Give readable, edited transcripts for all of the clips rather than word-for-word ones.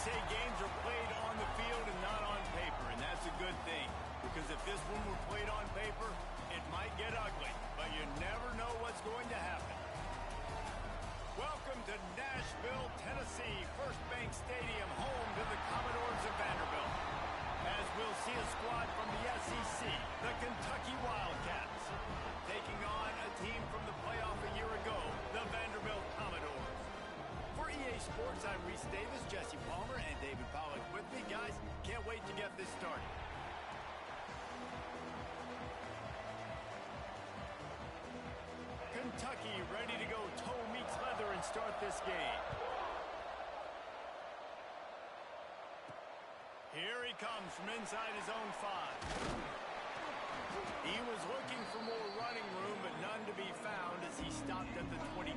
say games are played on the field and not on paper, and that's a good thing. Because if this one were played on paper, it might get ugly, but you never know what's going to happen. Welcome to Nashville, Tennessee, First Bank Stadium, home to the Commodores of Vanderbilt. As we'll see a squad from the SEC, the Kentucky Wildcats, taking on a team from the playoff a year ago, the Vanderbilt Commodores. For EA Sports, I'm Reese Davis, Jesse Palmer, and David Pollack with me. Guys, can't wait to get this started. Kentucky ready to go toe meets leather and start this game. Here he comes from inside his own 5. He was looking for more running room, but none to be found as he stopped at the 23.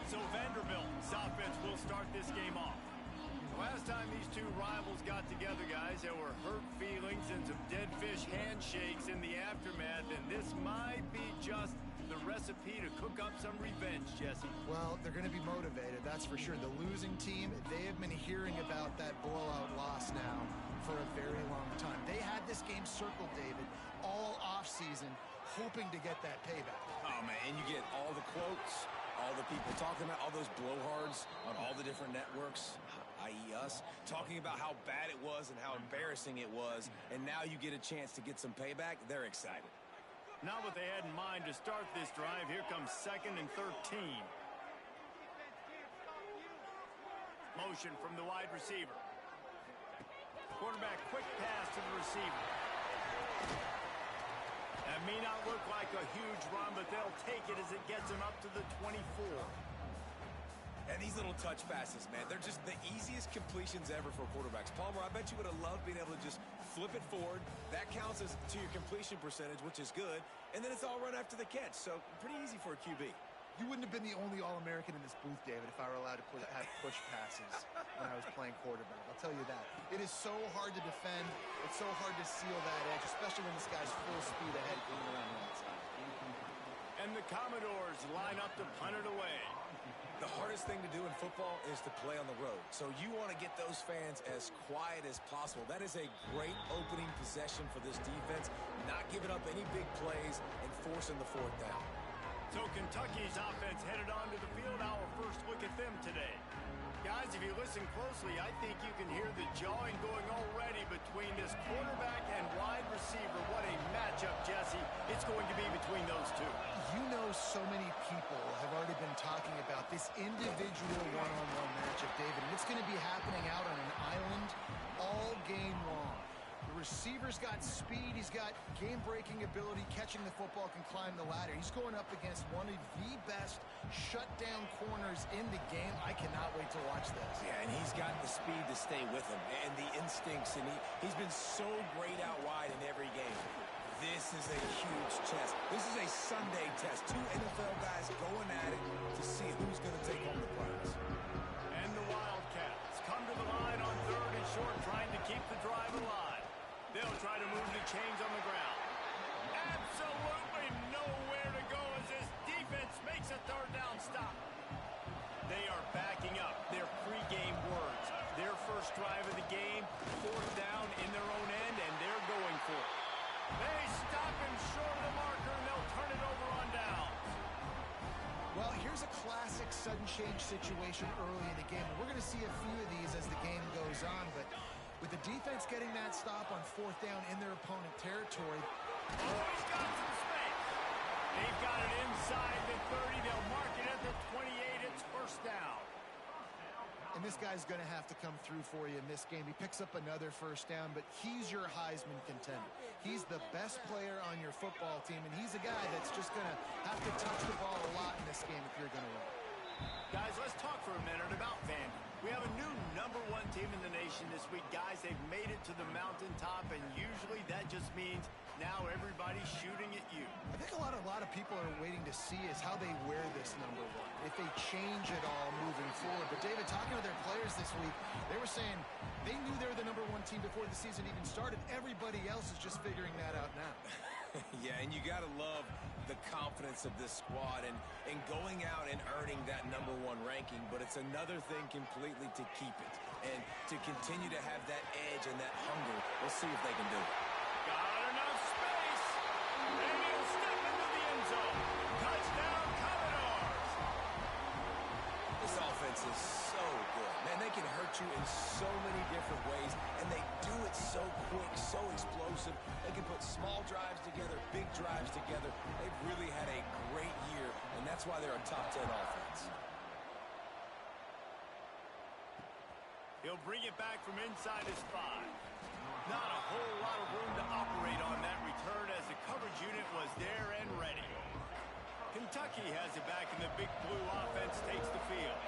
So Vanderbilt's offense will start this game off. Last time these two rivals got together, guys, there were hurt feelings and some dead fish handshakes in the aftermath, and this might be just the recipe to cook up some revenge, Jesse. Well, they're going to be motivated, that's for sure. The losing team, they have been hearing about that blowout loss now for a very long time. They had this game circled, David, all offseason, hoping to get that payback. Oh, man, and you get all the quotes, all the people talking about all those blowhards on all the different networks, i.e. us, talking about how bad it was and how embarrassing it was, and now you get a chance to get some payback. They're excited. Not what they had in mind to start this drive. Here comes 2nd and 13. Motion from the wide receiver. Quarterback quick pass to the receiver. That may not look like a huge run, but they'll take it as it gets them up to the 24. And these little touch passes, man, they're just the easiest completions ever for quarterbacks. Palmer, I bet you would have loved being able to just flip it forward. That counts as to your completion percentage, which is good. And then it's all run after the catch, so pretty easy for a QB. You wouldn't have been the only All-American in this booth, David, if I were allowed to have push passes when I was playing quarterback. I'll tell you that. It is so hard to defend. It's so hard to seal that edge, especially when this guy's full speed ahead going around the outside. And the Commodores line up to punt it away. The hardest thing to do in football is to play on the road. So you want to get those fans as quiet as possible. That is a great opening possession for this defense, not giving up any big plays and forcing the 4th down. So Kentucky's offense headed onto the field. Our first look at them today. Guys, if you listen closely, I think you can hear the jawing going already between this quarterback and wide receiver. What a matchup, Jesse, it's going to be between those two. You know, so many people have already been talking about this individual one-on-one matchup, David, and it's going to be happening out on an island all game long. The receiver's got speed, he's got game-breaking ability, catching the football, can climb the ladder. He's going up against one of the best shutdown corners in the game. I cannot wait to watch this. Yeah, and he's got the speed to stay with him and the instincts, and he's been so great out wide in every game. This is a huge test. This is a Sunday test. 2 NFL guys going at it to see who's going to take home the prize. And the Wildcats come to the line on 3rd and short, trying to keep the drive alive. They'll try to move the chains on the ground. Absolutely nowhere to go as this defense makes a 3rd down stop. They are backing up their pregame words. Their first drive of the game, 4th down in their own end, and they're going for it. They stop him short of the marker, and they'll turn it over on downs. Well, here's a classic sudden change situation early in the game. We're going to see a few of these as the game goes on, but with the defense getting that stop on 4th down in their opponent territory. Oh, he's got some space. They've got it inside the 30. They'll mark it at the 28. It's 1st down. And this guy's going to have to come through for you in this game. He picks up another 1st down, but he's your Heisman contender. He's the best player on your football team, and he's a guy that's just going to have to touch the ball a lot in this game if you're going to win. Guys, let's talk for a minute about Vandy. We have a new #1 team in the nation this week. Guys, they've made it to the mountaintop, and usually that just means now everybody's shooting at you. I think a lot of people are waiting to see is how they wear this #1, if they change it all moving forward. But, David, talking to their players this week, they were saying they knew they were the #1 team before the season even started. Everybody else is just figuring that out now. Yeah, and you got to love the confidence of this squad and going out and earning that #1 ranking, but it's another thing completely to keep it and to continue to have that edge and that hunger. We'll see if they can do it. Got enough space, and he'll step into the end zone. Touchdown, Commodores! This offense is so good. Man, they can hurt you in so many different ways, and they do it so quick, so explosive. They can put small drives together, big drives together. They've really had a great year, and that's why they're a top 10 offense. He'll bring it back from inside his 5. Not a whole lot of room to operate on that return as the coverage unit was there and ready. Kentucky has it back, and the Big Blue offense takes the field.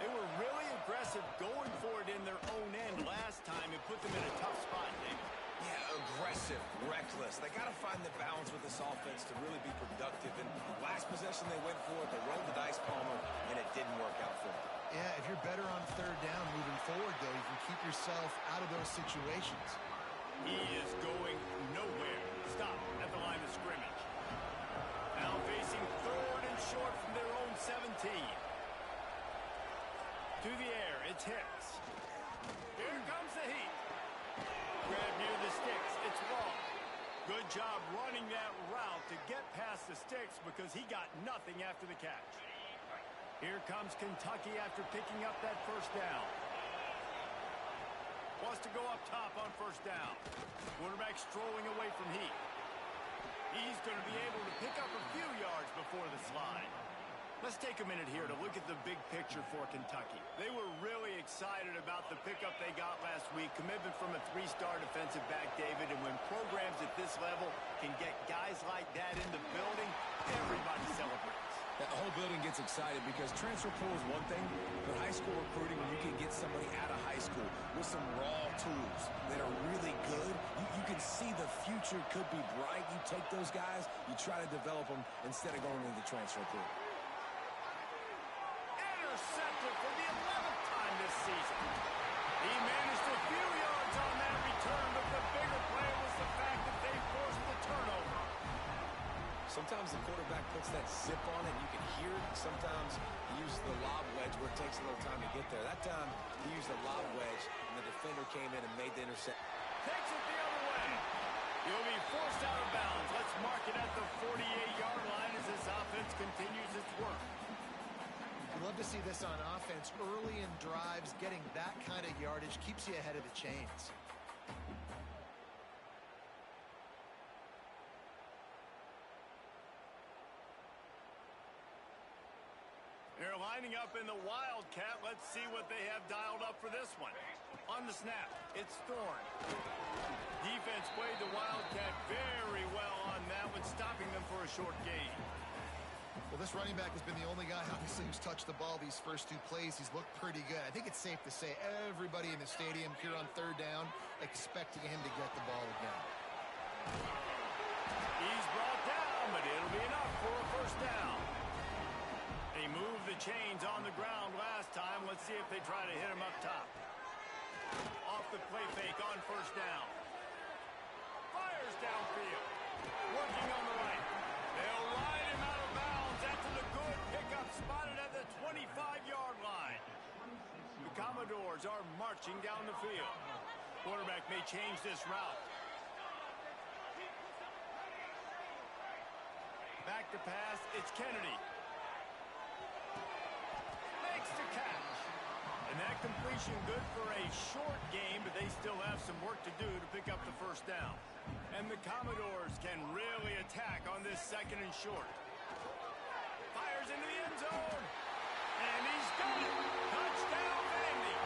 They were really aggressive going for it in their own end last time and put them in a tough spot, David. Yeah, aggressive, reckless. They got to find the balance with this offense to really be productive. And last possession they went for it, they rolled the dice, Palmer, and it didn't work out for them. Yeah, if you're better on third down moving forward, though, you can keep yourself out of those situations. He is going nowhere. Stop at the line of scrimmage. Now facing 3rd and short from their own 17. To the air, it's Hicks. Here comes the heat. Grab near the sticks, it's wrong. Good job running that route to get past the sticks because he got nothing after the catch. Here comes Kentucky after picking up that first down. Wants to go up top on first down. Quarterback strolling away from Heat. He's going to be able to pick up a few yards before the slide. Let's take a minute here to look at the big picture for Kentucky. They were really excited about the pickup they got last week. Commitment from a 3-star defensive back, David. And when programs at this level can get guys like that in the building, everybody celebrates. The whole building gets excited because transfer portal is one thing, but high school recruiting, when you can get somebody out of high school with some raw tools that are really good, you can see the future could be bright. You take those guys, you try to develop them instead of going into the transfer portal. Intercepted for the 11th time this season. He managed a few yards on that return, but the bigger play was the fact that they forced the turnover. Sometimes the quarterback puts that zip on it, and you can hear it. Sometimes he uses the lob wedge where it takes a little time to get there. That time, he used the lob wedge, and the defender came in and made the interception. Takes it the other way. He'll be forced out of bounds. Let's mark it at the 48-yard line as this offense continues its work. We'd love to see this on offense. Early in drives, getting that kind of yardage keeps you ahead of the chains. They're lining up in the Wildcat. Let's see what they have dialed up for this one. On the snap, it's Thorne. Defense played the Wildcat very well on that one, stopping them for a short gain. Well, this running back has been the only guy, obviously, who's touched the ball these first 2 plays. He's looked pretty good. I think it's safe to say everybody in the stadium here on third down expecting him to get the ball again. He's brought down, but it'll be enough for a first down. They moved the chains on the ground last time. Let's see if they try to hit him up top. Off the play fake on first down. Fires downfield. Working on the right. They'll ride him out of bounds after the good pickup spotted at the 25-yard line. The Commodores are marching down the field. Quarterback may change this route. Back to pass. It's Kennedy. Makes the catch. And that completion good for a short game, but they still have some work to do to pick up the first down. And the Commodores can really attack on this 2nd and short. Fires into the end zone. And he's got it. Touchdown, Vandy.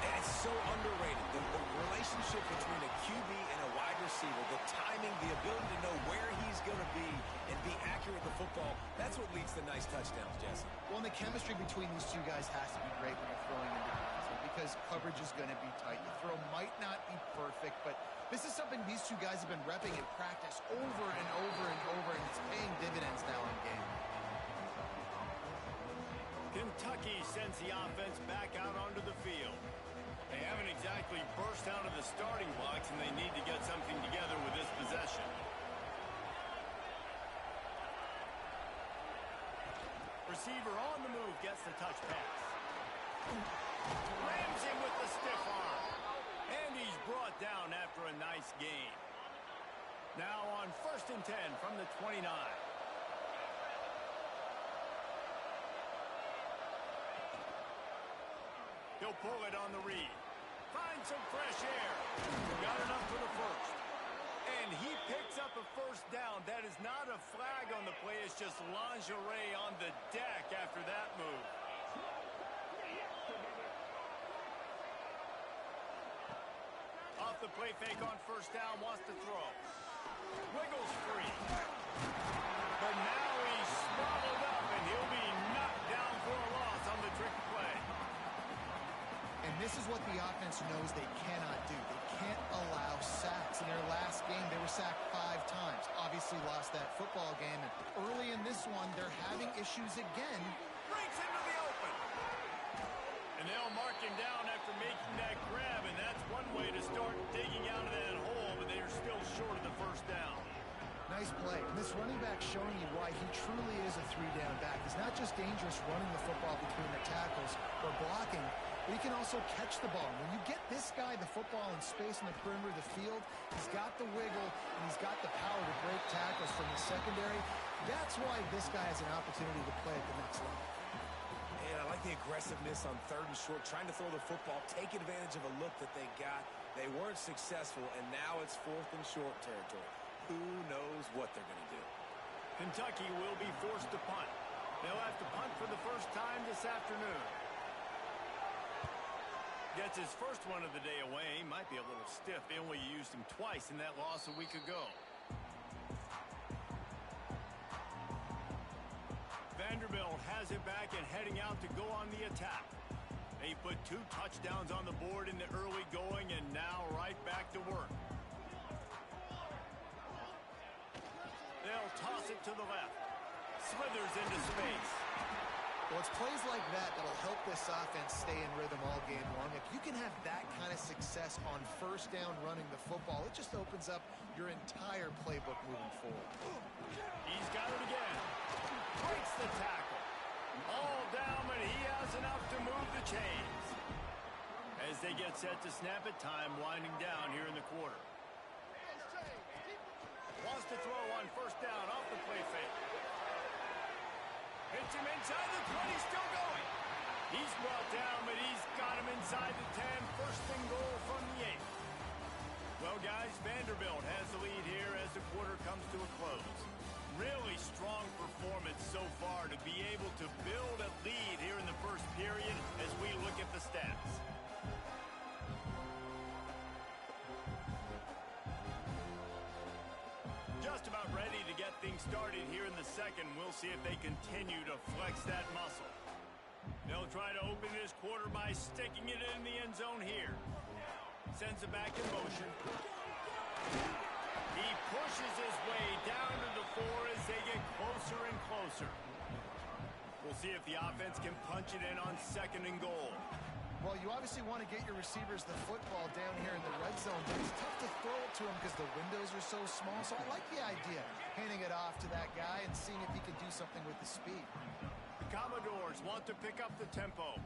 And it's so underrated. The relationship between a QB and a wide receiver, the timing, the ability to know where he's going to be and be accurate with the football, that's what leads to nice touchdowns, Jesse. Well, and the chemistry between these two guys has to be great when you're throwing into the because coverage is going to be tight. The throw might not be perfect, but this is something these two guys have been repping in practice over and over and over, and it's paying dividends now in game. Kentucky sends the offense back out onto the field. They haven't exactly burst out of the starting blocks, and they need to get something together with this possession. Receiver on the move gets the touch pass. Rams him with the stiff arm. And he's brought down after a nice gain. Now on 1st and 10 from the 29. He'll pull it on the read. Find some fresh air. Got enough for the first. And he picks up a first down. That is not a flag on the play. It's just lingerie on the deck after that move. Off the play fake on 1st down, wants to throw. Wiggles free. But now he's swallowed up, and he'll be knocked down for a loss on the trick play. And this is what the offense knows they cannot do. They can't allow sacks. In their last game, they were sacked 5 times. Obviously lost that football game. And early in this one, they're having issues again. Breaks into the open. And they'll mark him down after making that grab. And that's one way to start digging out of that hole. But they are still short of the first down. Nice play. And this running back showing you why he truly is a 3-down back. He's not just dangerous running the football between the tackles or blocking, but he can also catch the ball. When you get this guy the football in space in the perimeter of the field, he's got the wiggle and he's got the power to break tackles from the secondary. That's why this guy has an opportunity to play at the next level. And I like the aggressiveness on 3rd and short, trying to throw the football, take advantage of a look that they got. They weren't successful, and now it's 4th and short territory. Who knows what they're going to do? Kentucky will be forced to punt. They'll have to punt for the first time this afternoon. Gets his first one of the day away. Might be a little stiff. They only used him twice in that loss a week ago. Vanderbilt has it back and heading out to go on the attack. They put 2 touchdowns on the board in the early going and now right back to work. They'll toss it to the left. Slithers into space. Well, it's plays like that that'll help this offense stay in rhythm all game long. If you can have that kind of success on 1st down running the football, it just opens up your entire playbook moving forward. He's got it again. Breaks the tackle. All down, but he has enough to move the chains. As they get set to snap it, time winding down here in the quarter. Wants to throw on 1st down off the play fake. Hits him inside the 20, still going. He's brought down, but he's got him inside the 10. 1st and goal from the 8. Well, guys, Vanderbilt has the lead here as the quarter comes to a close. Really strong performance so far to be able to build a lead here in the first period as we look at the stats. Just about ready to get things started here in the second. We'll see if they continue to flex that muscle. They'll try to open this quarter by sticking it in the end zone here. Sends it back in motion. He pushes his way down to the 4 as they get closer and closer. We'll see if the offense can punch it in on 2nd and goal. Well, you obviously want to get your receivers the football down here in the red zone, but it's tough to throw it to him because the windows are so small. So I like the idea, handing it off to that guy and seeing if he can do something with the speed. The Commodores want to pick up the tempo.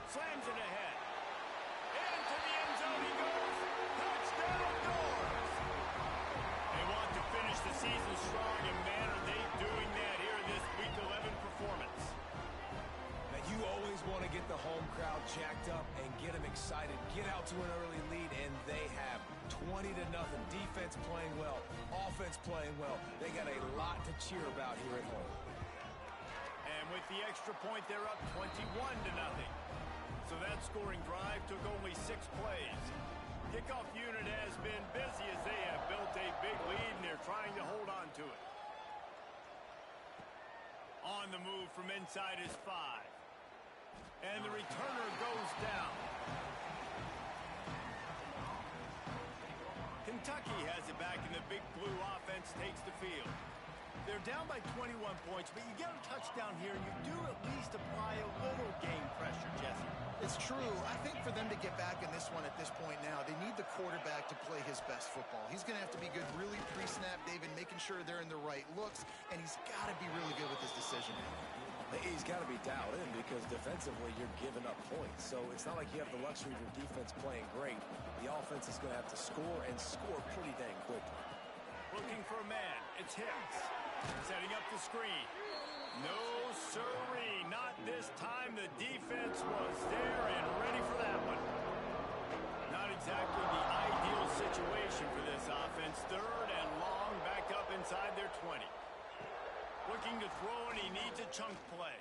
Slams it ahead. Into the end zone he goes. Touchdown, Doors! They want to finish the season strong, and man, are they doing that here in this Week 11 performance. Now, you always want to get the home crowd jacked up and get them excited. Get out to an early lead, and they have 20-0. Defense playing well. Offense playing well. They got a lot to cheer about here at home. And with the extra point, they're up 21-0. So that scoring drive took only 6 plays. Kickoff unit has been busy as they have built a big lead, and they're trying to hold on to it. On the move from inside is 5. And the returner goes down. Kentucky has it back, and the big blue offense takes the field. They're down by 21 points, but you get a touchdown here, and you do at least apply a little game pressure, Jesse. It's true. I think for them to get back in this one at this point now, they need the quarterback to play his best football. He's going to have to be good really pre-snap, David, making sure they're in the right looks, and he's got to be really good with his decision. He's got to be dialed in because defensively you're giving up points. So it's not like you have the luxury of your defense playing great. The offense is going to have to score and score pretty dang quickly. Looking for a man. It's Hicks. Setting up the screen. No sirree. Not this time. The defense was there and ready for that one. Not exactly the ideal situation for this offense. Third and long, back up inside their 20. Looking to throw, and he needs a chunk play.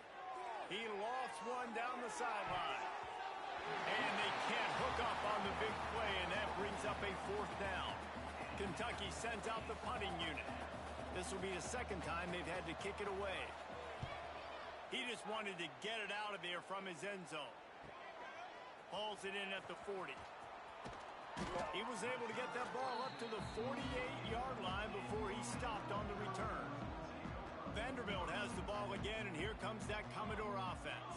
He lofts one down the sideline. And they can't hook up on the big play, and that brings up a fourth down. Kentucky sends out the punting unit. This will be the second time they've had to kick it away. He just wanted to get it out of there from his end zone. Hauls it in at the 40. He was able to get that ball up to the 48-yard line before he stopped on the return. Vanderbilt has the ball again, and here comes that Commodore offense.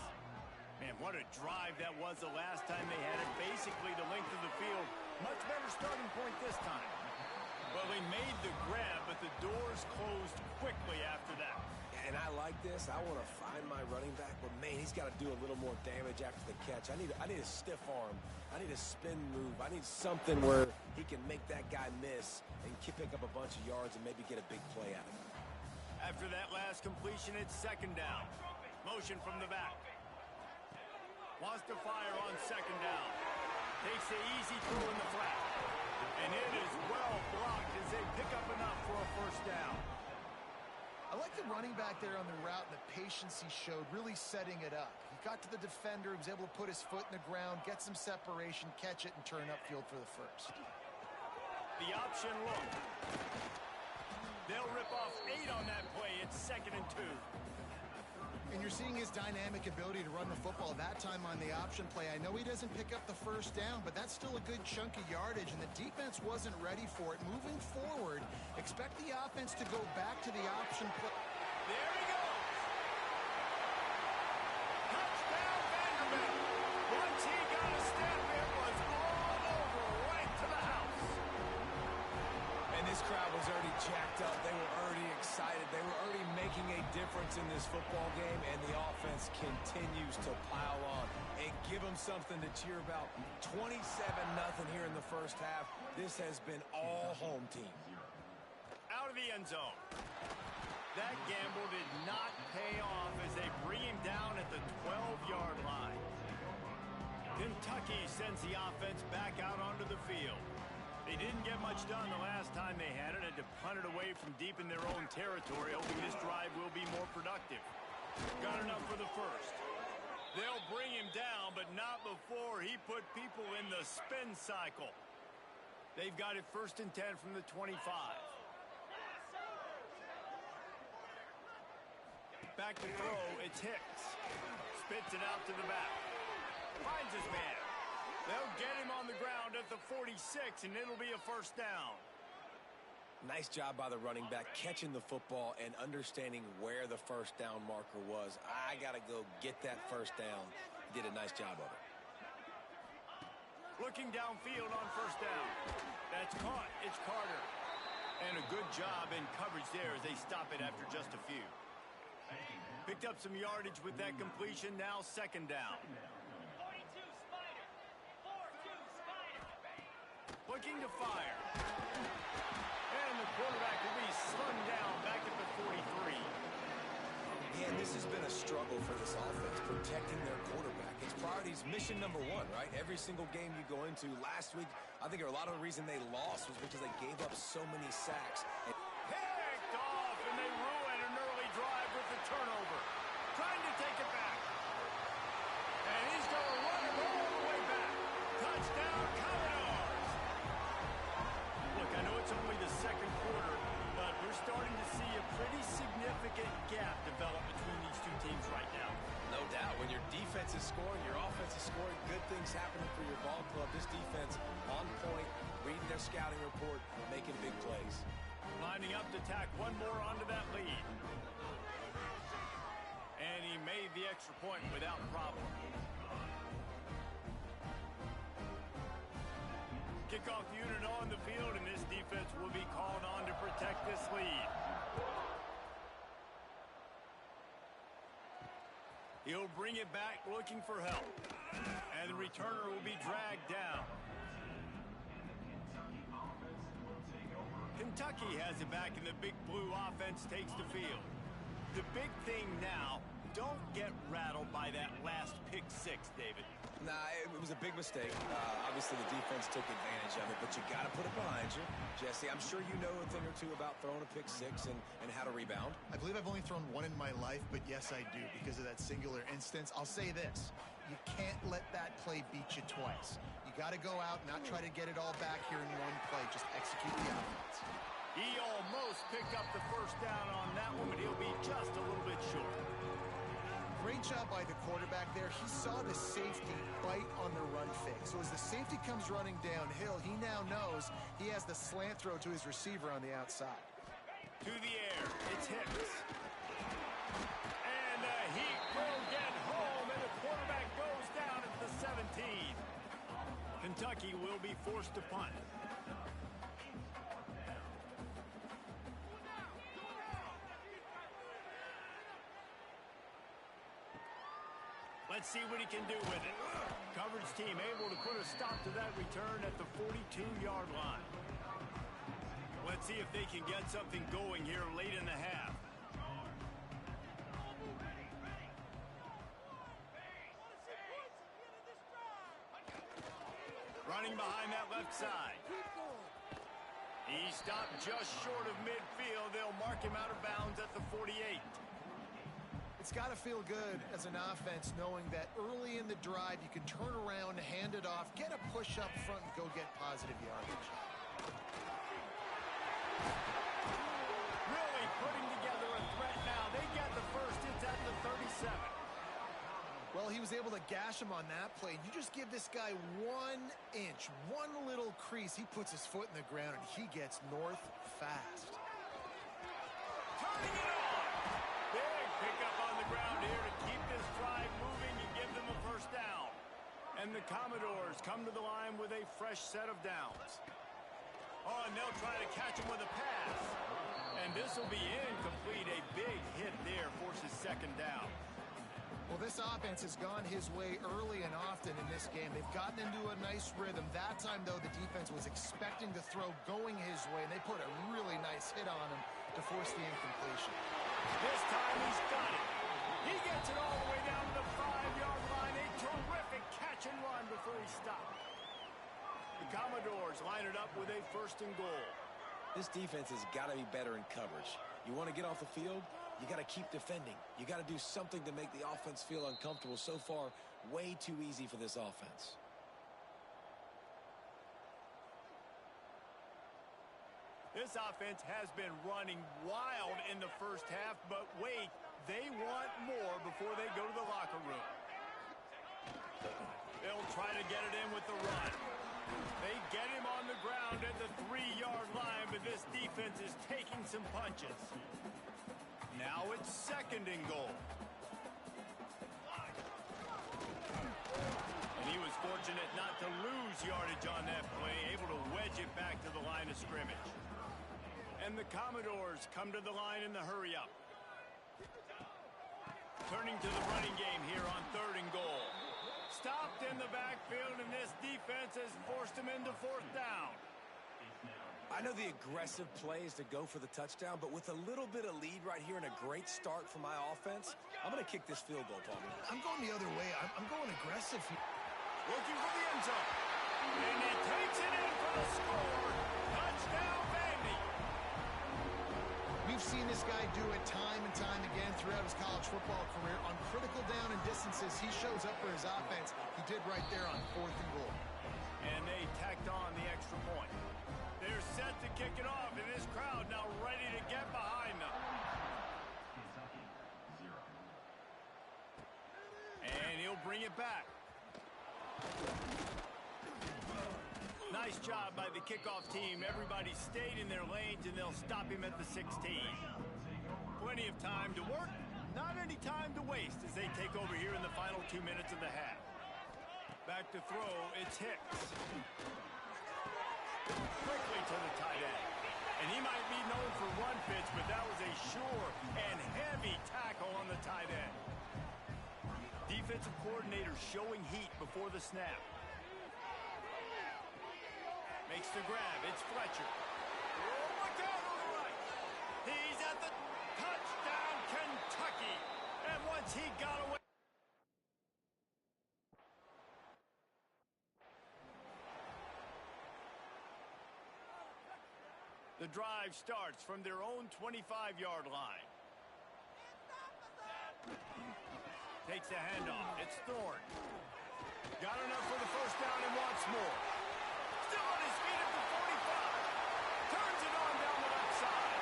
Man, what a drive that was the last time they had it. Basically the length of the field. Much better starting point this time. Well, they made the grab, but the doors closed quickly after that. And I like this. I want to find my running back, but man, he's got to do a little more damage after the catch. I need a stiff arm. I need a spin move. I need something where he can make that guy miss and pick up a bunch of yards and maybe get a big play out of it. After that last completion, it's second down. Motion from the back. Wants to fire on second down. Takes the easy throw in the flat. And it is well blocked as they pick up enough for a first down. I like the running back there on the route and the patience he showed, really setting it up. He got to the defender, he was able to put his foot in the ground, get some separation, catch it, and turn upfield for the first. The option look. They'll rip off 8 on that play. It's 2nd and 2. And you're seeing his dynamic ability to run the football that time on the option play. I know he doesn't pick up the first down, but that's still a good chunk of yardage, and the defense wasn't ready for it. Moving forward, expect the offense to go back to the option play. There he goes. Touchdown, Vanderbilt. Once he got a step, it was all over, right to the house. And this crowd was already jacked up. They were already excited. They were already making a difference in this football game, and the offense continues to pile on and give them something to cheer about. 27-0 here in the first half. This has been all home team. Out of the end zone. That gamble did not pay off as they bring him down at the 12-yard line. Kentucky sends the offense back out onto the field. They didn't get much done the last time they had it. Had to punt it away from deep in their own territory, hoping this drive will be more productive. Got enough for the first. They'll bring him down, but not before he put people in the spin cycle. They've got it 1st and 10 from the 25. Back to throw, it's Hicks. Spits it out to the back. Finds his man. They'll get him on the ground at the 46, and it'll be a first down. Nice job by the running back, catching the football and understanding where the first down marker was. I got to go get that first down. He did a nice job of it. Looking downfield on first down. That's caught. It's Carter. And a good job in coverage there as they stop it after just a few. Picked up some yardage with that completion. Now 2nd down. Looking to fire. And the quarterback will be slung down back at the 43. Yeah, this has been a struggle for this offense, protecting their quarterback. It's priorities, mission number 1, right? Every single game you go into. Last week, I think a lot of the reason they lost was because they gave up so many sacks. Picked off, and they ruin an early drive with the turnover. Trying to take it back. And he's going to run it all the way back. Touchdown, Commodores. Look, I know it's only the 2nd quarter, but we're starting to see a pretty significant gap develop between these two teams right now. No doubt. When your defense is scoring, your offense is scoring, good things happening for your ball club. This defense on point, reading their scouting report, making big plays. Lining up to tack one more onto that lead. And he made the extra point without problem. Kickoff unit on the field, and this defense will be called on to protect this lead. He'll bring it back looking for help. And the returner will be dragged down. Kentucky has it back, and the Big Blue offense takes the field. The big thing now, don't get rattled by that last pick six, David. Nah, it was a big mistake. Obviously, the defense took advantage of it, but you got to put it behind you. Jesse, I'm sure you know a thing or two about throwing a pick six and how to rebound. I believe I've only thrown one in my life, but yes, I do, because of that singular instance. I'll say this. You can't let that play beat you twice. You got to go out, not try to get it all back here in one play. Just execute the offense. He almost picked up the first down on that one, but he'll be just a little bit short. Great job by the quarterback there. He saw the safety bite on the run fake. So as the safety comes running downhill, he now knows he has the slant throw to his receiver on the outside. To the air, it's Hicks. And he will get home, and the quarterback goes down at the 17. Kentucky will be forced to punt. Let's see what he can do with it. Coverage team able to put a stop to that return at the 42-yard line. Let's see if they can get something going here late in the half. Running behind that left side. He stopped just short of midfield. They'll mark him out of bounds at the 48. It's got to feel good as an offense knowing that early in the drive you can turn around, hand it off, get a push up front, and go get positive yardage. Really putting together a threat now. They get the first. It's at the 37. Well, he was able to gash him on that play. You just give this guy 1 inch, one little crease. He puts his foot in the ground, and he gets north fast. Turning it on. Big pickup on the ground here to keep this drive moving and give them a first down. And the Commodores come to the line with a fresh set of downs. Oh, and they'll try to catch him with a pass. And this will be incomplete. A big hit there forces second down. Well, this offense has gone his way early and often in this game. They've gotten into a nice rhythm. That time, though, the defense was expecting the throw going his way, and they put a really nice hit on him to force the incompletion. This time he's got it. He gets it all the way down to the 5-yard line. A terrific catch and run before he stopped. The Commodores line it up with a first and goal. This defense has got to be better in coverage. You want to get off the field? You got to keep defending. You got to do something to make the offense feel uncomfortable. So far, way too easy for this offense. This offense has been running wild in the first half, but wait, they want more before they go to the locker room. They'll try to get it in with the run. They get him on the ground at the 3-yard line, but this defense is taking some punches. Now it's second and goal. And he was fortunate not to lose yardage on that play, able to wedge it back to the line of scrimmage. And the Commodores come to the line in the hurry-up. Turning to the running game here on third and goal. Stopped in the backfield, and this defense has forced him into fourth down. I know the aggressive play is to go for the touchdown, but with a little bit of lead right here and a great start for my offense, I'm going to kick this field goal, Palmer. I'm going the other way. I'm going aggressive here. Looking for the end zone. And he takes it in for the score. Touchdown, Vandy. We've seen this guy do it time and time again throughout his college football career. On critical down and distances, he shows up for his offense. He did right there on fourth and goal. And they tacked on the extra point. They're set to kick it off, and this crowd now ready to get behind them. And he'll bring it back. Nice job by the kickoff team. Everybody stayed in their lanes, and they'll stop him at the 16. Plenty of time to work, not any time to waste as they take over here in the final 2 minutes of the half. Back to throw, it's Hicks. Quickly to the tight end. And he might be known for run fits, but that was a sure and heavy tackle on the tight end. Defensive coordinator showing heat before the snap. Makes the grab. It's Fletcher. Oh, look out on the right. He's at the touchdown, Kentucky. And once he got away. The drive starts from their own 25-yard line. Takes the handoff. It's Thorne. Got enough for the first down and wants more. Still on his feet at the 45. Turns it on down the left side.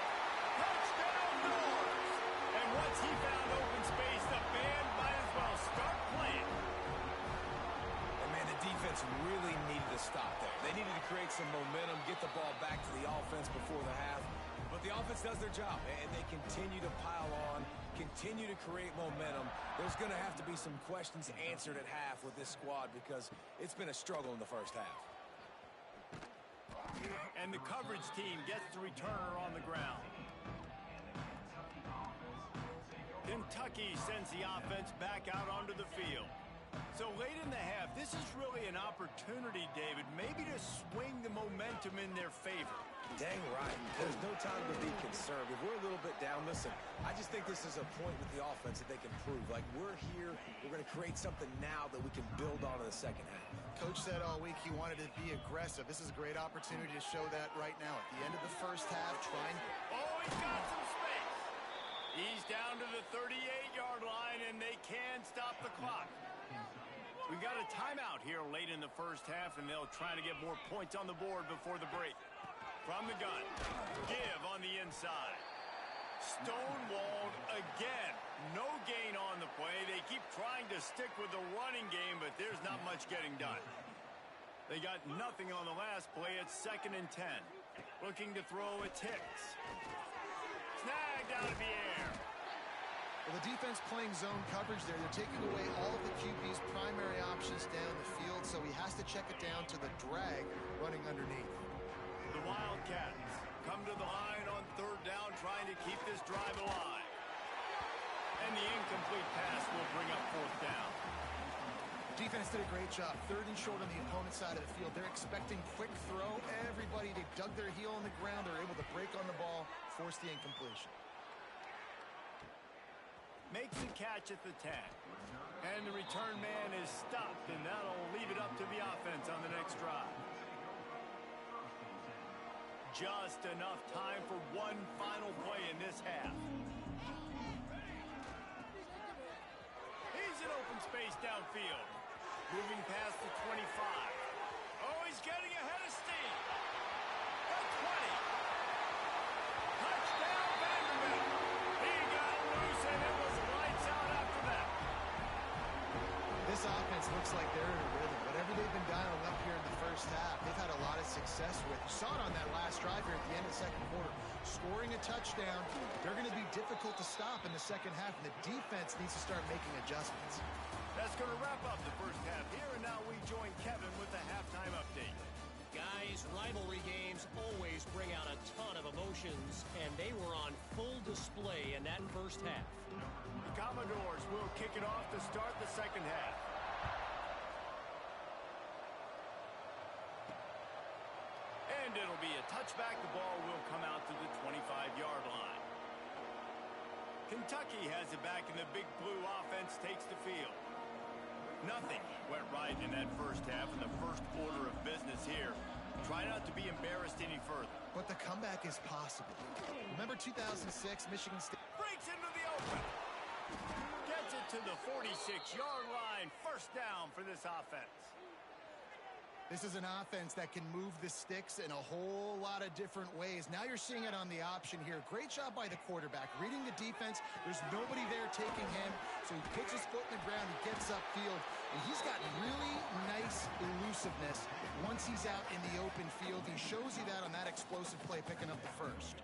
Touchdown Doors. And once he found open space, the band might as well start playing. And man, the defense really needed to stop there. They needed to create some momentum, get the ball back to the offense before the half. But the offense does their job, and they continue to pile on, continue to create momentum. There's going to have to be some questions answered at half with this squad because it's been a struggle in the first half. And the coverage team gets the returner on the ground. Kentucky sends the offense back out onto the field. So late in the half, this is really an opportunity, David, maybe to swing the momentum in their favor. Dang right. There's no time to be concerned. If we're a little bit down, listen, I just think this is a point with the offense that they can prove. Like, we're here, we're going to create something now that we can build on in the second half. Coach said all week he wanted to be aggressive. This is a great opportunity to show that right now. At the end of the first half, trying... Oh, he's got some space. He's down to the 38-yard line, and they can stop the clock. We've got a timeout here late in the first half, and they'll try to get more points on the board before the break. From the gun, give on the inside. Stonewalled again. No gain on the play. They keep trying to stick with the running game, but there's not much getting done. They got nothing on the last play. It's 2nd and 10. Looking to throw, it's Hicks. Snagged out of the air. Well, the defense playing zone coverage there. They're taking away all of the QB's primary options down the field, so he has to check it down to the drag running underneath. The Wildcats come to the line on 3rd down, trying to keep this drive alive. And the incomplete pass will bring up 4th down. Defense did a great job. 3rd and short on the opponent's side of the field. They're expecting quick throw. Everybody, they dug their heel on the ground. They're able to break on the ball, force the incompletion. Makes the catch at the 10. And the return man is stopped, and that'll leave it up to the offense on the next drive. Just enough time for one final play in this half. He's in open space downfield. Moving past the 25. Oh, he's getting ahead of steam. The 20. Touchdown, Vanderbilt. He got loose, and it was lights out after that. This offense looks like they're in a rhythm. Whatever they've been dialing up here in the first half, they've had a lot of success with. You saw it on that last drive here at the end of the second quarter. Scoring a touchdown, they're going to be difficult to stop in the second half, and the defense needs to start making adjustments. That's going to wrap up the first half here, and now we join Kevin with the halftime update. Guys, rivalry games always bring out a ton of emotions, and they were on full display in that first half. The Commodores will kick it off to start the second half. And it'll be a touchback. The ball will come out to the 25-yard line. Kentucky has it back, and the Big Blue offense takes the field. Nothing went right in that first half, and the first order of business here. Try not to be embarrassed any further. But the comeback is possible. Remember 2006, Michigan State Breaks into the open. Gets it to the 46-yard line. First down for this offense. This is an offense that can move the sticks in a whole lot of different ways. Now you're seeing it on the option here. Great job by the quarterback. Reading the defense. There's nobody there taking him. So he puts his foot in the ground, he gets upfield, and he's got really nice elusiveness once he's out in the open field. He shows you that on that explosive play, picking up the first.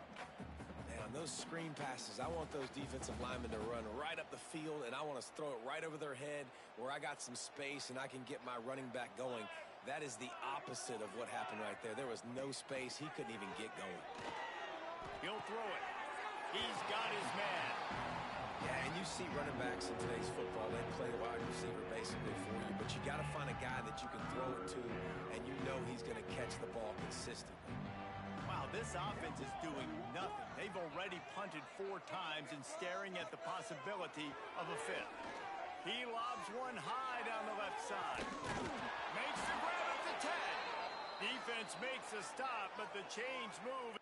Man, on those screen passes, I want those defensive linemen to run right up the field, and I want to throw it right over their head where I got some space and I can get my running back going. That is the opposite of what happened right there. There was no space. He couldn't even get going. He'll throw it. He's got his man. Yeah, and you see running backs in today's football, they play wide receiver basically for you, but you got to find a guy that you can throw it to, and you know he's going to catch the ball consistently. Wow, this offense is doing nothing. They've already punted 4 times and staring at the possibility of a 5th. He lobs one high down the left side. Makes the grab at the 10. Defense makes a stop, but the chains move.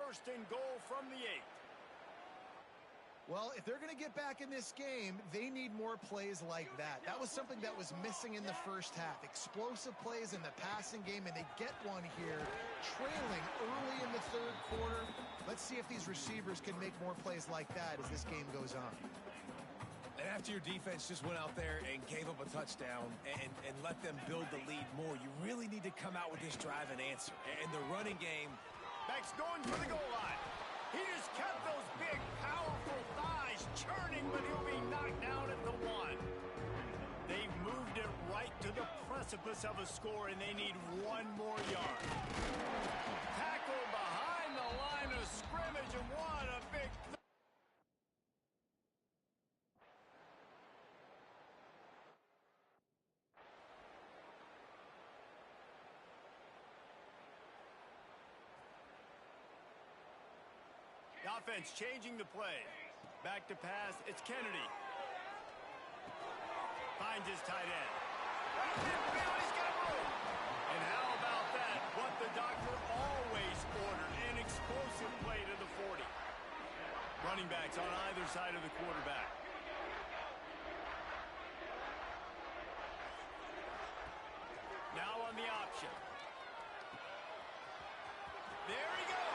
First and goal from the 8. Well, if they're going to get back in this game, they need more plays like that. That was something that was missing in the first half. Explosive plays in the passing game, and they get one here, trailing early in the third quarter. Let's see if these receivers can make more plays like that as this game goes on. And after your defense just went out there and gave up a touchdown and let them build the lead more, you really need to come out with this drive and answer. And the running game... Beck's going for the goal line. He just kept those big, powerful thighs churning, but he'll be knocked down at the 1. They've moved it right to the precipice of a score, and they need 1 more yard. Tackle behind the line of scrimmage, and what a big... Offense changing the play. Back to pass. It's Kennedy. Finds his tight end. He's got room. And how about that? What the doctor always ordered. An explosive play to the 40. Running backs on either side of the quarterback. Now on the option. There he goes.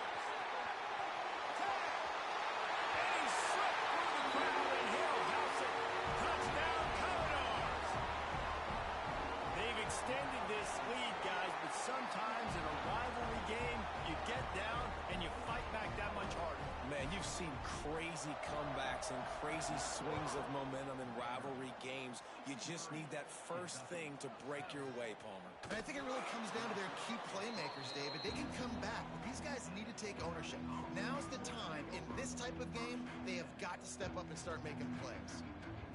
Extended this lead, guys, but sometimes in a rivalry game, you get down and you fight back that much harder. Man, you've seen crazy comebacks and crazy swings of momentum in rivalry games. You just need that first thing to break your way, Palmer. And I think it really comes down to their key playmakers, David. They can come back, but these guys need to take ownership. Now's the time. In this type of game, they have got to step up and start making plays.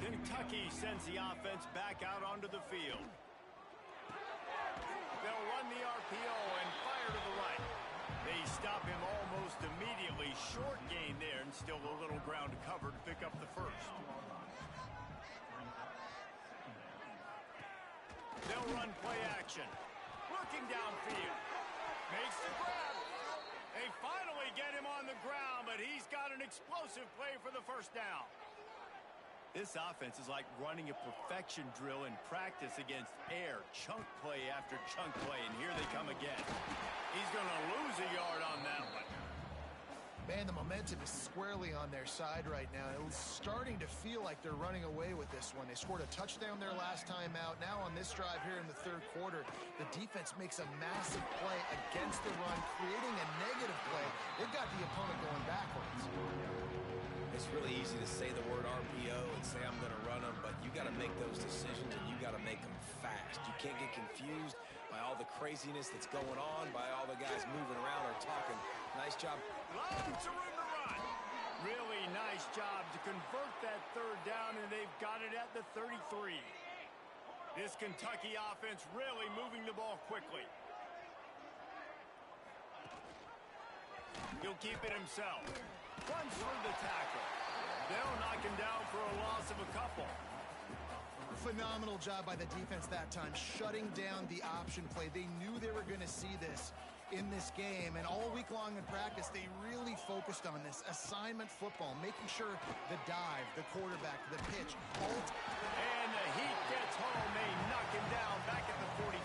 Kentucky sends the offense back out onto the field. They'll run the RPO and fire to the right. They stop him almost immediately. Short gain there, and still a little ground to cover to pick up the first. They'll run play action. Looking downfield. Makes the grab. They finally get him on the ground, but he's got an explosive play for the first down. This offense is like running a perfection drill in practice against air. Chunk play after chunk play, and here they come again. He's going to lose a yard on that one. Man, the momentum is squarely on their side right now. It's starting to feel like they're running away with this one. They scored a touchdown their last time out. Now on this drive here in the third quarter, the defense makes a massive play against the run, creating a negative play. They've got the opponent going backwards. It's really easy to say the word RPO and say I'm going to run them, but you got to make those decisions and you got to make them fast. You can't get confused by all the craziness that's going on, by all the guys moving around or talking. Nice job. Lots of room to run. Really nice job to convert that third down, and they've got it at the 33. This Kentucky offense really moving the ball quickly. He'll keep it himself. Runs through the tackle. They'll knock a couple. Phenomenal job by the defense that time, shutting down the option play. They knew they were going to see this in this game, and all week long in practice, they really focused on this assignment football, making sure the dive, the quarterback, the pitch, all. And the Heat gets home. They knock him down back at the 45.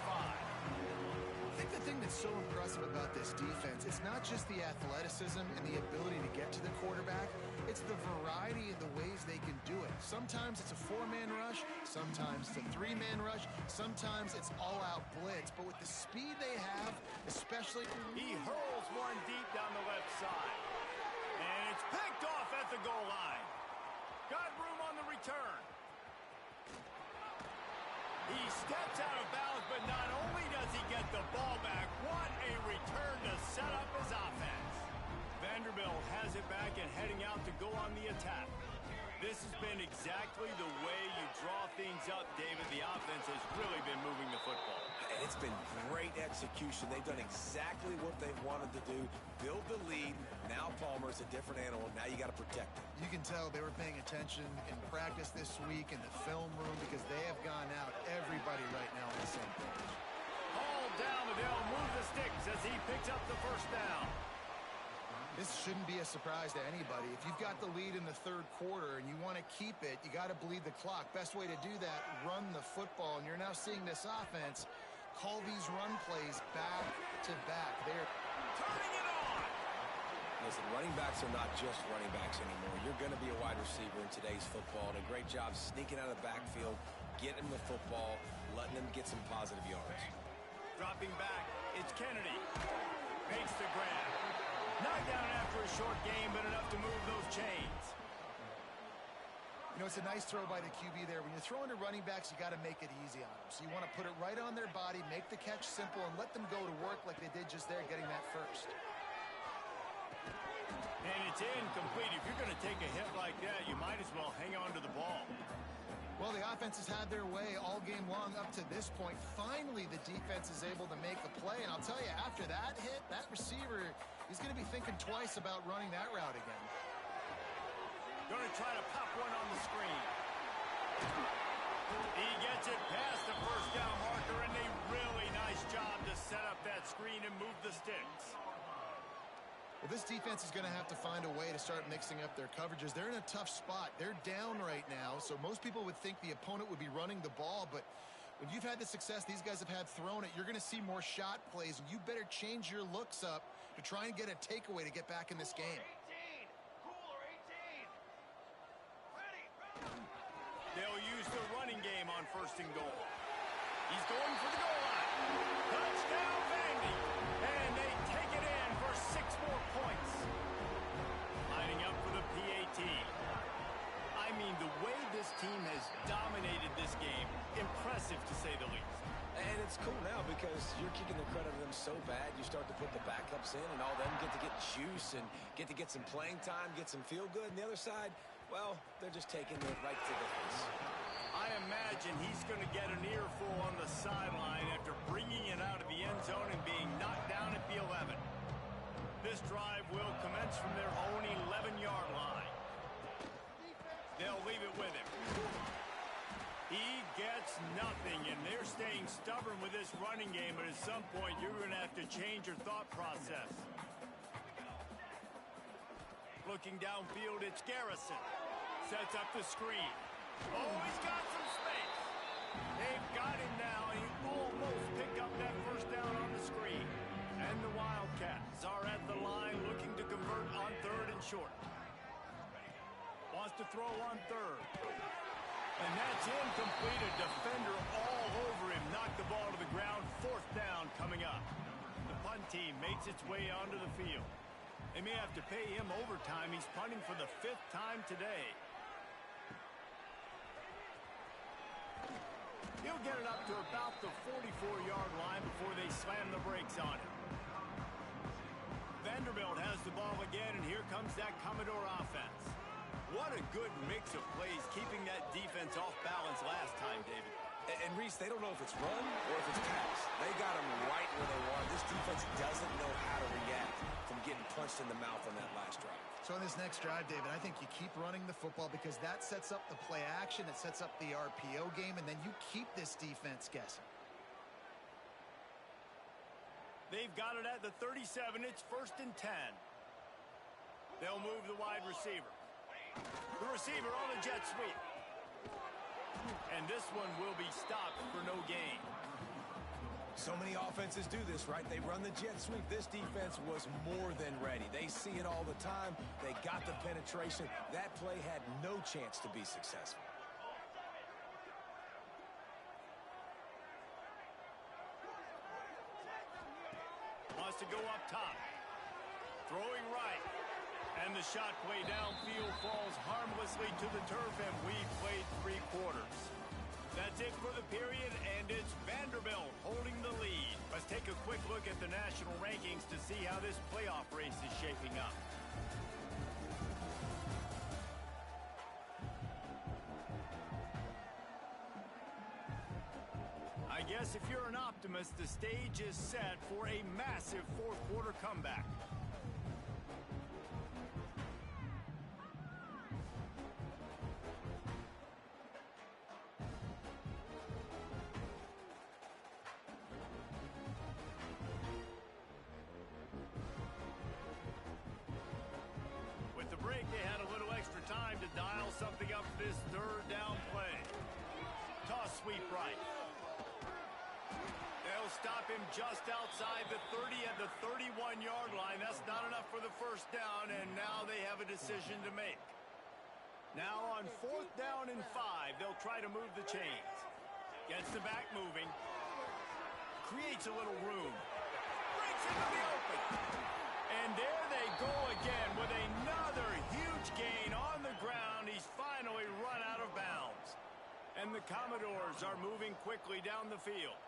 I think the thing that's so impressive about this defense, it's not just the athleticism and the ability to get to the quarterback, it's the variety of the ways they can do it. Sometimes it's a 4-man rush, sometimes it's a 3-man rush, sometimes it's all-out blitz. But with the speed they have, especially... He hurls one deep down the left side. And it's picked off at the goal line. Got room on the return. He steps out of bounds, but not only does he get the ball back, what a return to set up his offense. Vanderbilt has it back and heading out to go on the attack. This has been exactly the way you draw things up, David. The offense has really been moving the football. And it's been great execution. They've done exactly what they wanted to do. Build the lead. Now Palmer's a different animal. Now you got to protect him. You can tell they were paying attention in practice this week in the film room because they have gone out, everybody right now on the same page. Ball down, and they'll move the sticks as he picks up the first down. This shouldn't be a surprise to anybody. If you've got the lead in the third quarter and you want to keep it, you got to bleed the clock. Best way to do that, run the football. And you're now seeing this offense call these run plays back to back. They're Turning it on. Listen, running backs are not just running backs anymore. You're going to be a wide receiver in today's football. And a great job sneaking out of the backfield, getting the football, letting them get some positive yards. Dropping back, it's Kennedy. Makes the grab. Knocked down after a short game, but enough to move those chains. You know, it's a nice throw by the QB there. When you're throwing to running backs, you got to make it easy on them. So you want to put it right on their body, make the catch simple, and let them go to work like they did just there, getting that first. And it's incomplete. If you're going to take a hit like that, you might as well hang on to the ball. Well, the offense has had their way all game long up to this point. Finally, the defense is able to make a play. And I'll tell you, after that hit, that receiver, he's going to be thinking twice about running that route again. Going to try to pop one on the screen. He gets it past the first down marker, and a really nice job to set up that screen and move the sticks. Well, this defense is going to have to find a way to start mixing up their coverages. They're in a tough spot. They're down right now, so most people would think the opponent would be running the ball, but when you've had the success these guys have had throwing it, you're going to see more shot plays, and you better change your looks up to try and get a takeaway to get back in this game. They'll use the running game on first and goal. He's going for the goal line. Touchdown, Vandy. And they take it in for 6 more points. Lining up for the PAT. I mean, the way this team has dominated this game, impressive to say the least. And it's cool now because you're kicking the credit of them so bad, you start to put the backups in, and all them get to get juice and get to get some playing time, get some feel good. And the other side, well, they're just taking it right to the face. I imagine he's going to get an earful on the sideline after bringing it out of the end zone and being knocked down at the 11. This drive will commence from their own 11-yard line. They'll leave it with him. He gets nothing, and they're staying stubborn with this running game, but at some point you're going to have to change your thought process. Looking downfield, it's Garrison. Sets up the screen. Oh, he's got some space. They've got him now. He almost picked up that first down on the screen. And the Wildcats are at the line looking to convert on third and short. Wants to throw on third. And that's incomplete. A defender all over him. Knocked the ball to the ground. Fourth down coming up. The punt team makes its way onto the field. They may have to pay him overtime. He's punting for the 5th time today. He'll get it up to about the 44-yard line before they slam the brakes on him. Vanderbilt has the ball again, and here comes that Commodore offense. What a good mix of plays, keeping that defense off balance last time, David. And Reese, they don't know if it's run or if it's pass. They got them right where they want. This defense doesn't know how to react from getting punched in the mouth on that last drive. So in this next drive, David, I think you keep running the football because that sets up the play action, it sets up the RPO game, and then you keep this defense guessing. They've got it at the 37. It's 1st and 10. They'll move the wide receiver. The receiver on a jet sweep. And this one will be stopped for no gain. So many offenses do this, right? They run the jet sweep. This defense was more than ready. They see it all the time. They got the penetration. That play had no chance to be successful. Wants to go up top. Throwing right. And the shot play downfield falls harmlessly to the turf, and we played 3 quarters. That's it for the period, and it's Vanderbilt holding the lead. Let's take a quick look at the national rankings to see how this playoff race is shaping up. I guess if you're an optimist, the stage is set for a massive fourth-quarter comeback. They had a little extra time to dial something up for this 3rd down play. Toss sweep right. They'll stop him just outside the 30 at the 31-yard line. That's not enough for the 1st down, and now they have a decision to make. Now on 4th down and 5, they'll try to move the chains. Gets the back moving. Creates a little room. Breaks into the open. And there they go again with another huge gain on the ground. He's finally run out of bounds. And the Commodores are moving quickly down the field.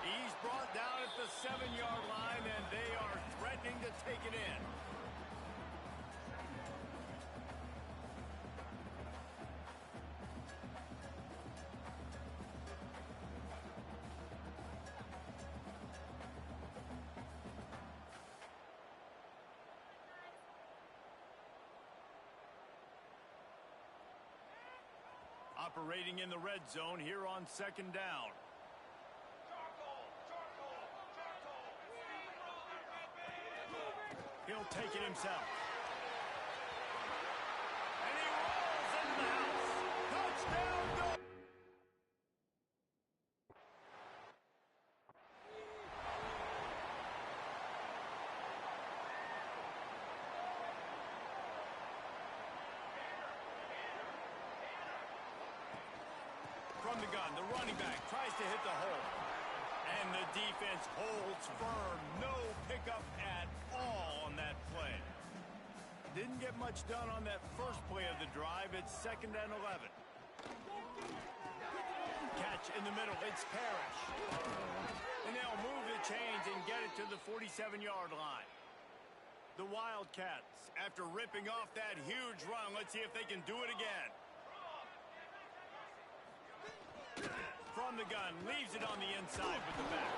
He's brought down at the 7-yard line, and they are threatening to take it in. Operating in the red zone here on 2nd down. He'll take it himself. And he rolls into the house. Touchdown, go! From the gun, the running back tries to hit the hole. And the defense holds firm. No pickup at all on that play. Didn't get much done on that first play of the drive. It's 2nd and 11. Catch in the middle. It's Parrish. And they'll move the chains and get it to the 47-yard line. The Wildcats, after ripping off that huge run, let's see if they can do it again. From the gun, leaves it on the inside with the back.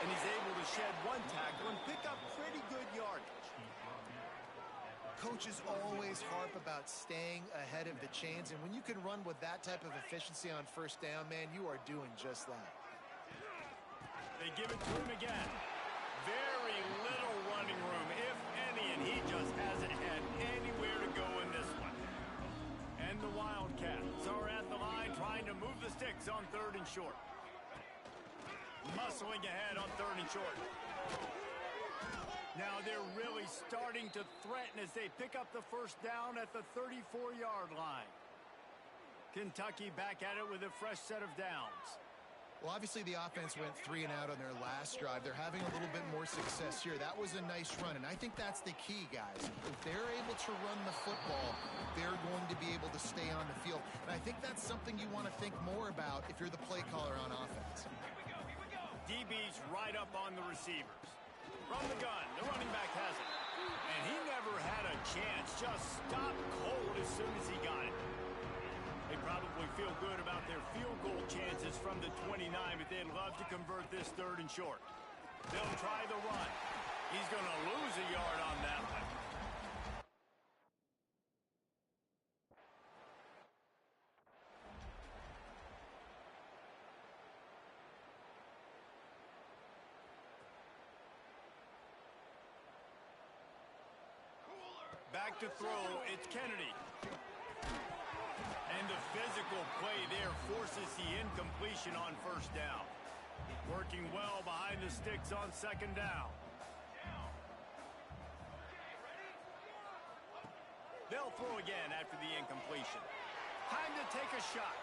And he's able to shed 1 tackle and pick up pretty good yardage. Coaches always harp about staying ahead of the chains, and when you can run with that type of efficiency on 1st down, man, you are doing just that. They give it to him again. Very little running room, if any, and he just hasn't had anywhere to go in this one. And the Wildcats are at the line trying to move the sticks on 3rd and short. Muscling ahead on 3rd and short. Now they're really starting to threaten as they pick up the 1st down at the 34-yard line. Kentucky back at it with a fresh set of downs. Well, obviously the offense went 3 and out on their last drive. They're having a little bit more success here. That was a nice run, and I think that's the key, guys. If they're able to run the football, they're going to be able to stay on the field. And I think that's something you want to think more about if you're the play caller on offense. DB's right up on the receivers. From the gun, the running back has it. And he never had a chance. Just stopped cold as soon as he got it. probably feel good about their field goal chances from the 29, but they'd love to convert this 3rd and short. They'll try the run. He's going to lose a yard on that one. Back to throw, it's Kennedy. And the physical play there forces the incompletion on 1st down. Working well behind the sticks on 2nd down. They'll throw again after the incompletion. Time to take a shot.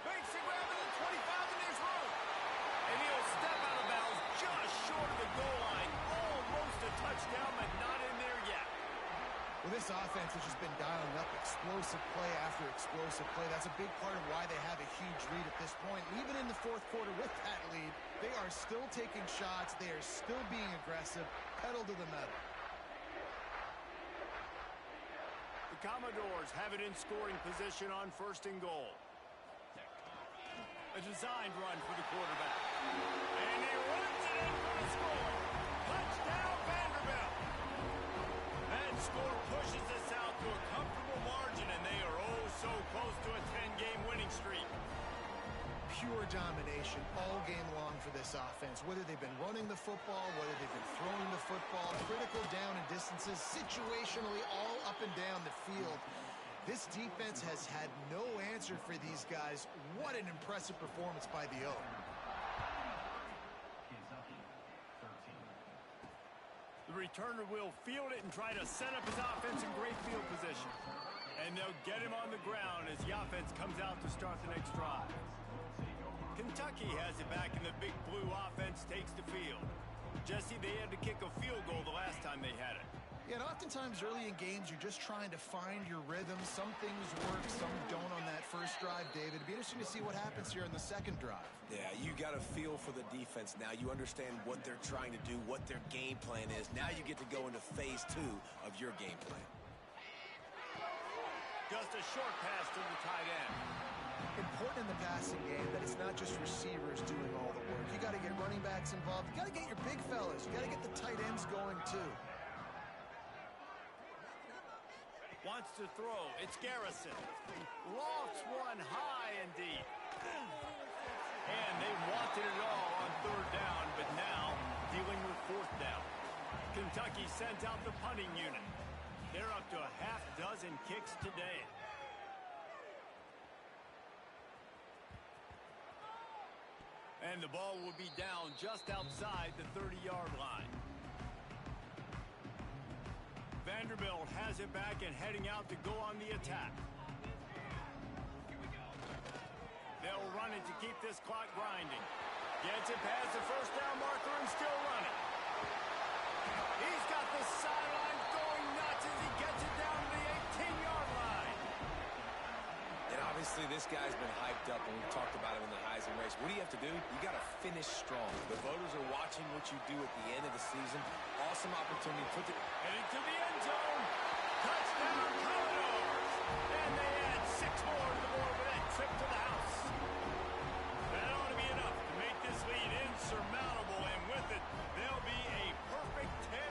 Makes the grab at the 25, and there's room. And he'll step out of bounds just short of the goal line. Almost a touchdown, but not in there yet. Well, this offense has just been dialing up explosive play after explosive play. That's a big part of why they have a huge lead at this point. Even in the 4th quarter with that lead, they are still taking shots. They are still being aggressive, pedal to the metal. The Commodores have it in scoring position on 1st and goal. A designed run for the quarterback. And he runs it in for the score. Touchdown, Vanderbilt. That score pushes us out to a comfortable margin, and they are oh so close to a 10-game winning streak. Pure domination all game long for this offense. Whether they've been running the football, whether they've been throwing the football, critical down and distances, situationally all up and down the field. This defense has had no answer for these guys. What an impressive performance by the Oak. The returner will field it and try to set up his offense in great field position. And they'll get him on the ground as the offense comes out to start the next drive. Kentucky has it back, and the big blue offense takes the field. Jesse, they had to kick a field goal the last time they had it. Yeah, and oftentimes early in games, you're just trying to find your rhythm. Some things work, some don't on that first drive, David. It'd be interesting to see what happens here in the 2nd drive. Yeah, you got a feel for the defense now. You understand what they're trying to do, what their game plan is. Now you get to go into phase 2 of your game plan. Just a short pass to the tight end. Important in the passing game that it's not just receivers doing all the work. You got to get running backs involved. You got to get your big fellas. You got to get the tight ends going, too. Wants to throw. It's Garrison. Lofts one high and deep. And they wanted it all on 3rd down, but now dealing with 4th down. Kentucky sent out the punting unit. They're up to a half dozen kicks today. And the ball will be down just outside the 30-yard line. Vanderbilt has it back and heading out to go on the attack. They'll run it to keep this clock grinding. Gets it past the 1st down marker and still running. He's got the sideline going nuts as he gets it down to the 18-yard line. And obviously this guy's been hyped up, and we've talked about him in the Heisman race. What do you have to do? You got to finish strong. The voters are watching what you do at the end of the season. Awesome opportunity. Put it heading to the end zone. Touchdown, Commodores. And they add 6 more to the board with that trip to the house. That ought to be enough to make this lead insurmountable, and with it, they'll be a perfect 10-0.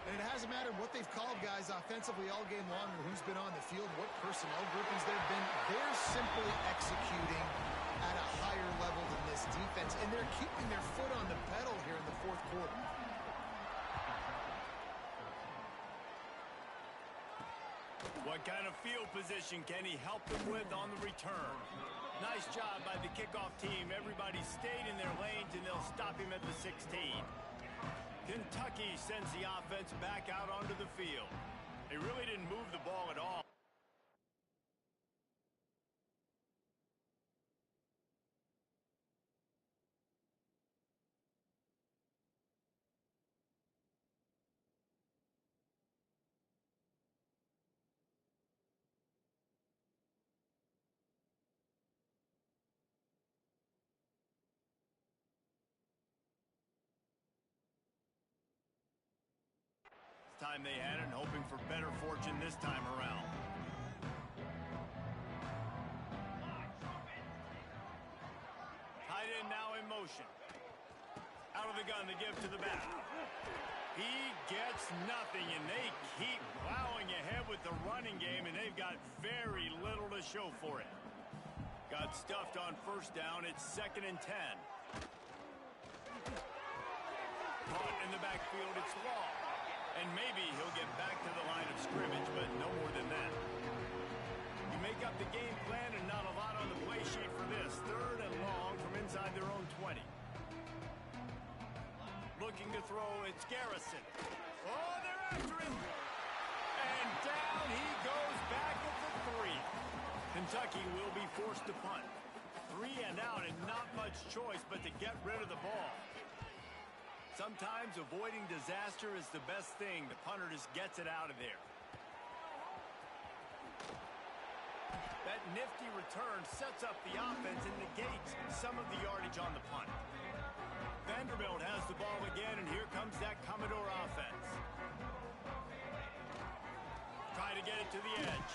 And it hasn't mattered what they've called guys offensively all game long or who's been on the field, what personnel groupings they've been. They're simply executing at a higher level than this defense, and they're keeping their foot on the pedal here in the 4th quarter. What kind of field position can he help them with on the return? Nice job by the kickoff team. Everybody stayed in their lanes, and they'll stop him at the 16. Kentucky sends the offense back out onto the field. They really didn't move the ball at all. Time they had it, and hoping for better fortune this time around. motion. Out of the gun, they give to the back. He gets nothing, and they keep plowing ahead with the running game, and they've got very little to show for it. Got stuffed on first down. It's 2nd and 10. Caught in the backfield, it's long. And maybe he'll get back to the line of scrimmage, but no more than that. You make up the game plan and not a lot on the play sheet for this. 3rd and long from inside their own 20. Looking to throw, it's Garrison. Oh, they're after him. And down he goes back at the 3. Kentucky will be forced to punt. 3 and out and not much choice but to get rid of the ball. Sometimes avoiding disaster is the best thing. The punter just gets it out of there. That nifty return sets up the offense and negates some of the yardage on the punt. Vanderbilt has the ball again, and here comes that Commodore offense. Try to get it to the edge.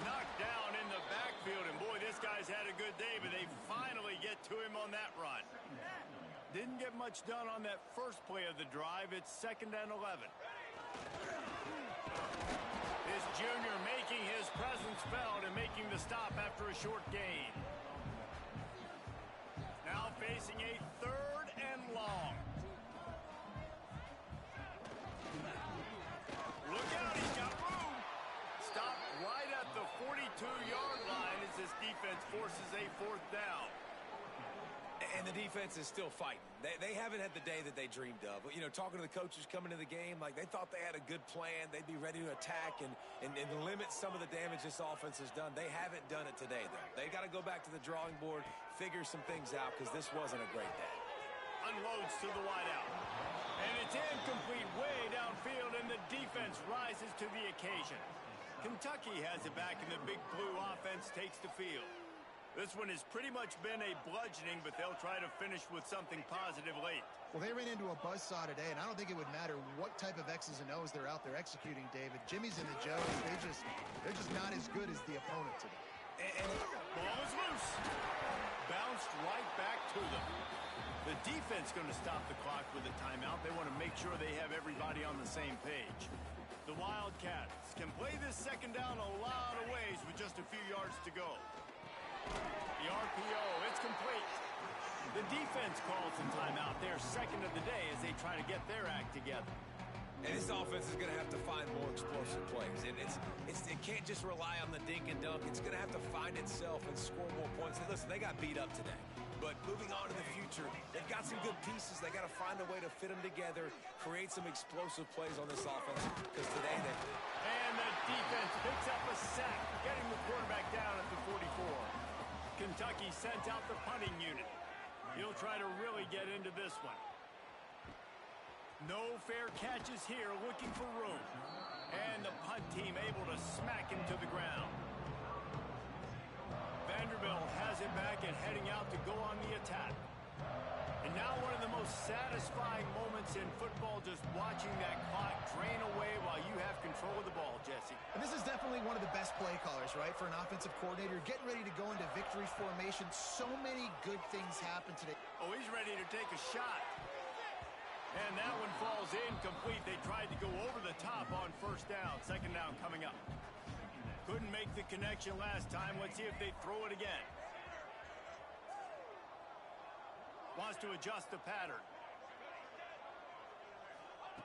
Knocked down in the backfield, and boy, this guy's had a good day, but they finally get to him on that run. Didn't get much done on that first play of the drive. It's 2nd and 11. This junior making his presence felt and making the stop after a short gain. Now facing a 3rd and long. Look out, he's got room. Stopped right at the 42-yard line as this defense forces a 4th down. And the defense is still fighting. They haven't had the day that they dreamed of. You know, talking to the coaches coming to the game, like they thought they had a good plan. They'd be ready to attack and limit some of the damage this offense has done. They haven't done it today, though. They got to go back to the drawing board, figure some things out, because this wasn't a great day. Unloads to the wideout. And it's incomplete way downfield, and the defense rises to the occasion. Kentucky has it back, and the big blue offense takes the field. This one has pretty much been a bludgeoning, but they'll try to finish with something positive late. Well, they ran into a buzzsaw today, and I don't think it would matter what type of X's and O's they're out there executing, David. Jimmy's and the Joes, they're just not as good as the opponent today. And ball is loose. Bounced right back to them. The defense going to stop the clock with a timeout. They want to make sure they have everybody on the same page. The Wildcats can play this 2nd down a lot of ways with just a few yards to go. The RPO, it's complete. The defense calls some timeout. Their 2nd of the day as they try to get their act together. And this offense is going to have to find more explosive plays. And it can't just rely on the dink and dunk. It's going to have to find itself and score more points. And listen, they got beat up today. But moving on to the future, they've got some good pieces. They got to find a way to fit them together, create some explosive plays on this offense. Because today they... And the defense picks up a sack, getting the quarterback down at the 44. Kentucky sent out the punting unit. He'll try to really get into this one. No fair catches here, looking for room. And the punt team able to smack him to the ground. Vanderbilt has it back and heading out to go on the attack. And now one of the most satisfying moments in football, just watching that clock drain away while you have control of the ball, Jesse. And this is definitely one of the best play callers, right, for an offensive coordinator. Getting ready to go into victory formation. So many good things happen today. Oh, he's ready to take a shot. And that one falls incomplete. They tried to go over the top on 1st down. 2nd down coming up. Couldn't make the connection last time. Let's see if they throw it again. Wants to adjust the pattern.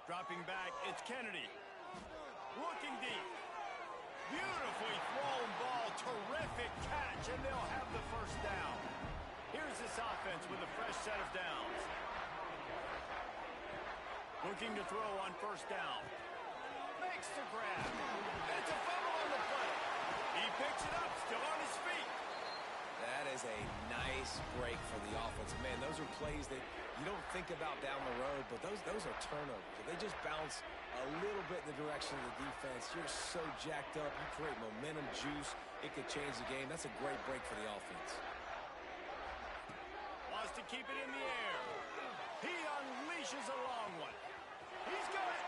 Dropping back, it's Kennedy. Looking deep. Beautifully thrown ball. Terrific catch, and they'll have the 1st down. Here's this offense with a fresh set of downs. Looking to throw on 1st down. Makes the grab. It's a fumble on the play. He picks it up, still on his feet. That is a nice break for the offense. Man, those are plays that you don't think about down the road, but those are turnovers. If they just bounce a little bit in the direction of the defense, you're so jacked up. You create momentum, juice. It could change the game. That's a great break for the offense. Wants to keep it in the air. He unleashes a long one. He's got it.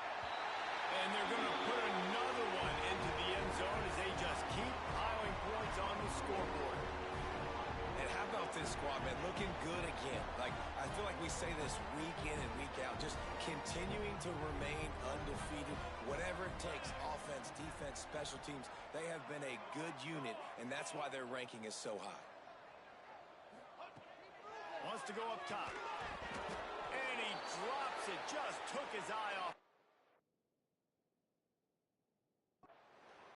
And they're going to put another one into the end zone as they just keep piling points on the scoreboard. And how about this squad, man, looking good again. Like, I feel like we say this week in and week out, just continuing to remain undefeated, whatever it takes, offense, defense, special teams. They have been a good unit, and that's why their ranking is so high. Wants to go up top. And he drops it, just took his eye off.